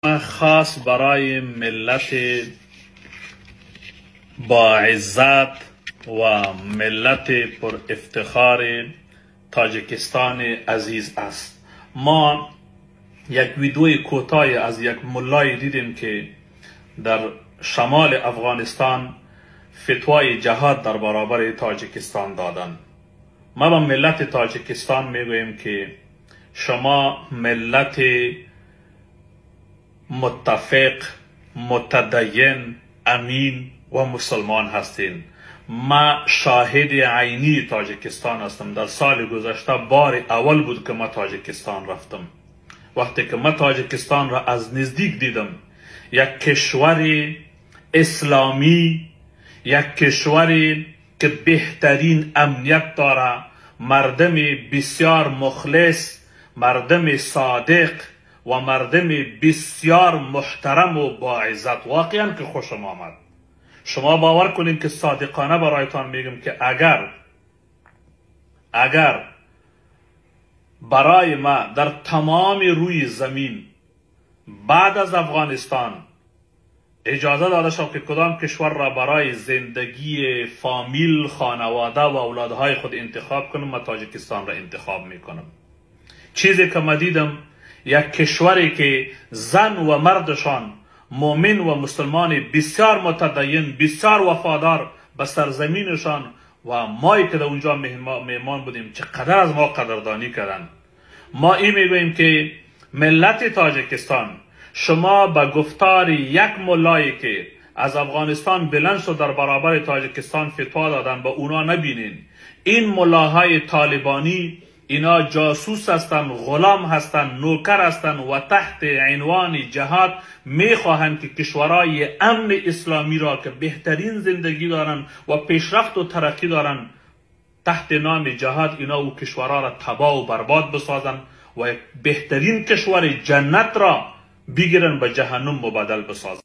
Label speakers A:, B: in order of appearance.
A: خاص برای ملت با عزت و ملت پر افتخار تاجیکستان عزیز است. ما یک ویدیوی کوتاهی از یک ملای دیدیم که در شمال افغانستان فتوای جهاد در برابر تاجیکستان دادن. ما با ملت تاجیکستان میگوییم که شما ملت متفق، متدین، امین و مسلمان هستین. ما شاهد عینی تاجیکستان هستم. در سال گذشته بار اول بود که ما تاجیکستان رفتم. وقتی که ما تاجیکستان را از نزدیک دیدم، یک کشور اسلامی، یک کشوری که بهترین امنیت داره، مردم بسیار مخلص، مردم صادق و مردم بسیار محترم و با عزت. واقعا که خوشم آمد. شما باور کنید که صادقانه برایتان میگم که اگر برای ما در تمام روی زمین بعد از افغانستان اجازه داده شد که کدام کشور را برای زندگی فامیل، خانواده و اولادهای خود انتخاب کنم، من تاجیکستان را انتخاب میکنم. چیزی که من دیدم، یک کشوری که زن و مردشان مؤمن و مسلمان بسیار متدین، بسیار وفادار به سرزمینشان و مایی که در اونجا مهمان بودیم چقدر از ما قدردانی کردن. ما این میگوییم که ملت تاجیکستان، شما به گفتار یک ملایی که از افغانستان بلند شد در برابر تاجیکستان فتوا دادن، به اونا نبینین. این ملاهای طالبانی اینا جاسوس هستن، غلام هستن، نوکر هستن و تحت عنوان جهاد میخواهند که کشورهای امن اسلامی را که بهترین زندگی دارن و پیشرفت و ترقی دارن، تحت نام جهاد اینا او کشورها را تباه و برباد بسازن و بهترین کشور جنت را بگیرن به جهنم مبادل بسازن.